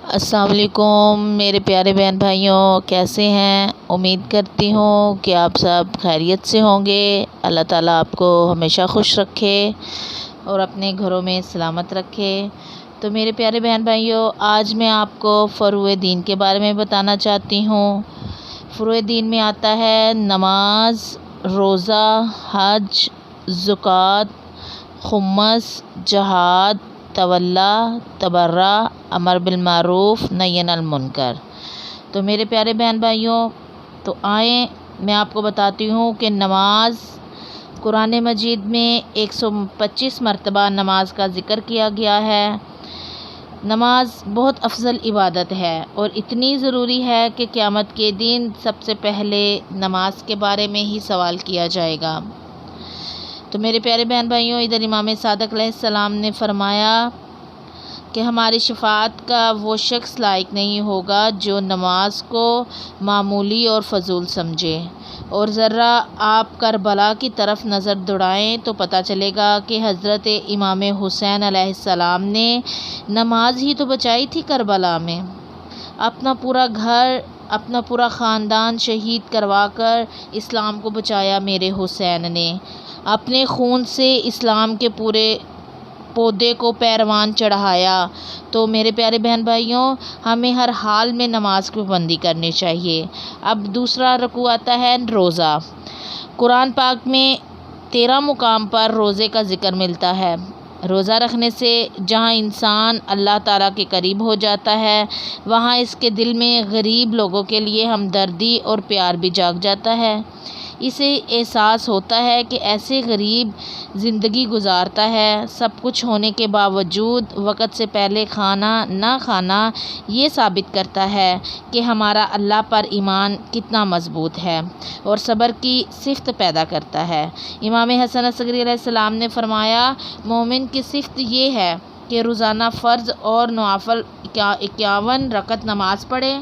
السلام علیکم میرے پیارے بہن بھائیوں، کیسے ہیں؟ امید کرتی ہوں کہ آپ سب خیریت سے ہوں گے۔ اللہ تعالیٰ آپ کو ہمیشہ خوش رکھے اور اپنے گھروں میں سلامت رکھے۔ تو میرے پیارے بہن بھائیوں، آج میں آپ کو فروع دین کے بارے میں بتانا چاہتی ہوں۔ فروع دین میں آتا ہے نماز، روزہ، حج، زکوٰۃ، خمس، جہاد، تولا، تبرع، امر بالمعروف، نہی عن المنکر۔ تو میرے پیارے بہن بھائیوں، تو آئیں میں آپ کو بتاتی ہوں کہ نماز قرآن مجید میں 125 مرتبہ نماز کا ذکر کیا گیا ہے۔ نماز بہت افضل عبادت ہے اور اتنی ضروری ہے کہ قیامت کے دن سب سے پہلے نماز کے بارے میں ہی سوال کیا جائے گا۔ تو میرے پیارے بہن بھائیوں، ادھر امام صادق علیہ السلام نے فرمایا کہ ہماری شفاعت کا وہ شخص لائق نہیں ہوگا جو نماز کو معمولی اور فضول سمجھے، اور ذرا آپ کربلا کی طرف نظر دوڑائیں تو پتہ چلے گا کہ حضرت امام حسین علیہ السلام نے نماز ہی تو بچائی تھی کربلا میں۔ اپنا پورا گھر، اپنا پورا خاندان شہید کروا کر اسلام کو بچایا میرے حسین نے۔ اپنے خون سے اسلام کے پورے پودے کو پیروان چڑھایا۔ تو میرے پیارے بہن بھائیوں، ہمیں ہر حال میں نماز کی پابندی کرنی چاہیے۔ اب دوسرا رکوع آتا ہے روزہ۔ قرآن پاک میں 13 مقام پر روزے کا ذکر ملتا ہے۔ روزہ رکھنے سے جہاں انسان اللہ تعالیٰ کے قریب ہو جاتا ہے، وہاں اس کے دل میں غریب لوگوں کے لیے ہمدردی اور پیار بھی جاگ جاتا ہے۔ اسے احساس ہوتا ہے کہ ایسے غریب زندگی گزارتا ہے، سب کچھ ہونے کے باوجود وقت سے پہلے کھانا نہ کھانا یہ ثابت کرتا ہے کہ ہمارا اللہ پر ایمان کتنا مضبوط ہے اور صبر کی صفت پیدا کرتا ہے۔ امام حسن عسکری علیہ السلام نے فرمایا، مومن کی صفت یہ ہے کہ روزانہ فرض اور نوافل 51 رکعت نماز پڑھے،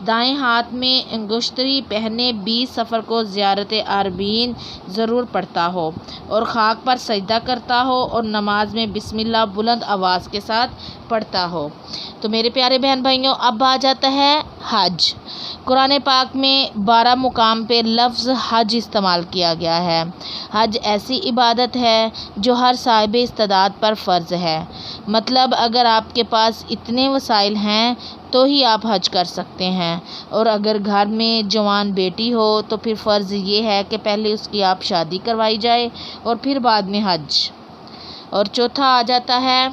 دائیں ہاتھ میں انگشتری پہنے 20 سفر کو زیارت عارفین ضرور پڑھتا ہو اور خاک پر سجدہ کرتا ہو اور نماز میں بسم اللہ بلند آواز کے ساتھ پڑھتا ہو۔ تو میرے پیارے بہن بھائیوں، اب آ جاتا ہے حج۔ قرآن پاک میں 12 مقام پہ لفظ حج استعمال کیا گیا ہے۔ حج ایسی عبادت ہے جو ہر صاحب استعداد پر فرض ہے۔ مطلب اگر آپ کے پاس اتنے وسائل ہیں تو ہی آپ حج کر سکتے ہیں، اور اگر گھر میں جوان بیٹی ہو تو پھر فرض یہ ہے کہ پہلے اس کی آپ شادی کروائی جائے اور پھر بعد میں حج۔ اور چوتھا آ جاتا ہے،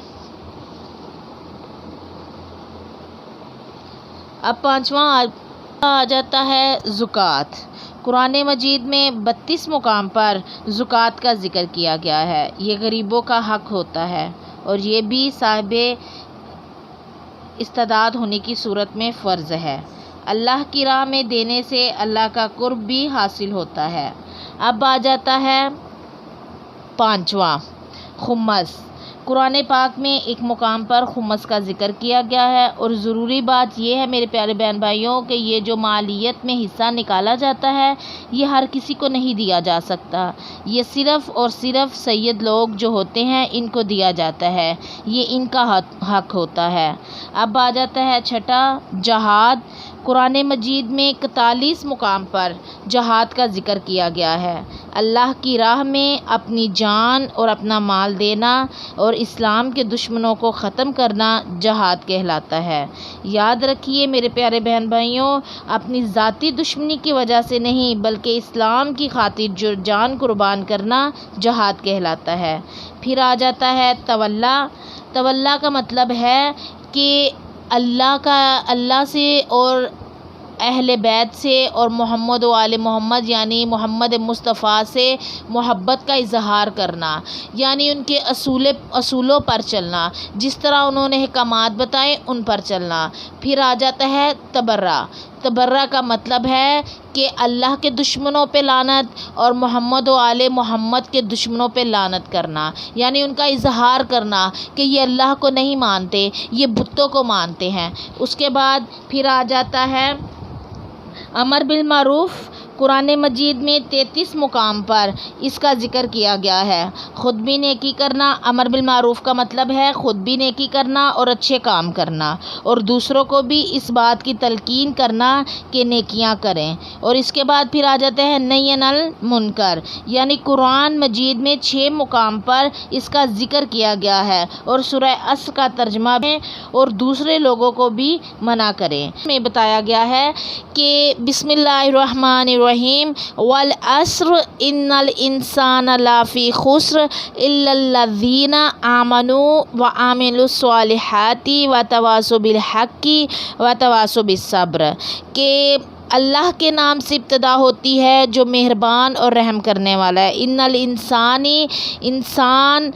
اب پانچواں آ جاتا ہے زکوٰۃ۔ قرآن مجید میں 32 مقام پر زکوٰۃ کا ذکر کیا گیا ہے۔ یہ غریبوں کا حق ہوتا ہے اور یہ بھی صاحب استعداد ہونے کی صورت میں فرض ہے۔ اللہ کی راہ میں دینے سے اللہ کا قرب بھی حاصل ہوتا ہے۔ اب آ جاتا ہے پانچواں، خمس۔ قرآن پاک میں ایک مقام پر خمس کا ذکر کیا گیا ہے، اور ضروری بات یہ ہے میرے پیارے بہن بھائیوں کہ یہ جو مالیت میں حصہ نکالا جاتا ہے یہ ہر کسی کو نہیں دیا جا سکتا، یہ صرف اور صرف سید لوگ جو ہوتے ہیں ان کو دیا جاتا ہے، یہ ان کا حق ہوتا ہے۔ اب آ جاتا ہے چھٹا، جہاد۔ قرآن مجید میں 41 مقام پر جہاد کا ذکر کیا گیا ہے۔ اللہ کی راہ میں اپنی جان اور اپنا مال دینا اور اسلام کے دشمنوں کو ختم کرنا جہاد کہلاتا ہے۔ یاد رکھیے میرے پیارے بہن بھائیوں، اپنی ذاتی دشمنی کی وجہ سے نہیں بلکہ اسلام کی خاطر جو جان قربان کرنا جہاد کہلاتا ہے۔ پھر آ جاتا ہے تولا۔ تولا کا مطلب ہے کہ اللہ سے اور اہل بیت سے اور محمد و آل محمد یعنی محمد مصطفیٰ سے محبت کا اظہار کرنا، یعنی ان کے اصولوں پر چلنا، جس طرح انہوں نے احکامات بتائے ان پر چلنا۔ پھر آ جاتا ہے تبرع۔ تبرع کا مطلب ہے کہ اللہ کے دشمنوں پہ لعنت اور محمد و آل محمد کے دشمنوں پہ لعنت کرنا، یعنی ان کا اظہار کرنا کہ یہ اللہ کو نہیں مانتے، یہ بتوں کو مانتے ہیں۔ اس کے بعد پھر آ جاتا ہے امر بالمعروف۔ قرآن مجید میں 33 مقام پر اس کا ذکر کیا گیا ہے۔ خود بھی نیکی کرنا، امر بالمعروف کا مطلب ہے خود بھی نیکی کرنا اور اچھے کام کرنا، اور دوسروں کو بھی اس بات کی تلقین کرنا کہ نیکیاں کریں۔ اور اس کے بعد پھر آ جاتے ہیں نہی عن المنکر، یعنی قرآن مجید میں 6 مقام پر اس کا ذکر کیا گیا ہے، اور سورہ عصر کا ترجمہ ہے اور دوسرے لوگوں کو بھی منع کریں۔ میں بتایا گیا ہے کہ بسم اللہ الرحمن الرحیم والعصر ان الانسان لفی خسر الا الذین آمنوا وعملوا الصالحات وتواصوا بالحق وتواصوا بالصبر، کہ اللہ کے نام سے ابتدا ہوتی ہے جو مہربان اور رحم کرنے والا ہے۔ ان الانسانی، انسان،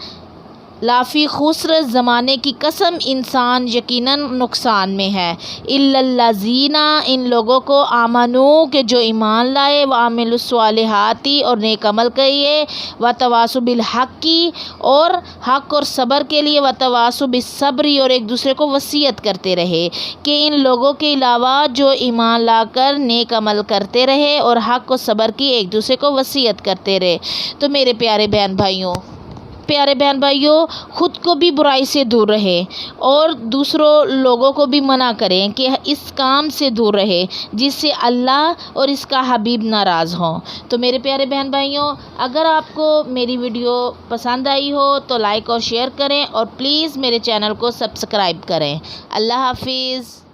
لافی خسر، زمانے کی قسم انسان یقیناً نقصان میں ہے۔ الا الذین، ان لوگوں کو، آمنو کہ جو ایمان لائے، وعملوا الصالحات اور نیک عمل کیے، وتواصوا بالحق اور حق اور صبر کے لیے، وتواصوا بالصبر اور ایک دوسرے کو وصیت کرتے رہے، کہ ان لوگوں کے علاوہ جو ایمان لا کر نیک عمل کرتے رہے اور حق و صبر کی ایک دوسرے کو وصیت کرتے رہے۔ تو میرے پیارے بہن بھائیوں، خود کو بھی برائی سے دور رہے اور دوسروں لوگوں کو بھی منع کریں کہ اس کام سے دور رہے جس سے اللہ اور اس کا حبیب ناراض ہوں۔ تو میرے پیارے بہن بھائیوں، اگر آپ کو میری ویڈیو پسند آئی ہو تو لائک اور شیئر کریں، اور پلیز میرے چینل کو سبسکرائب کریں۔ اللہ حافظ۔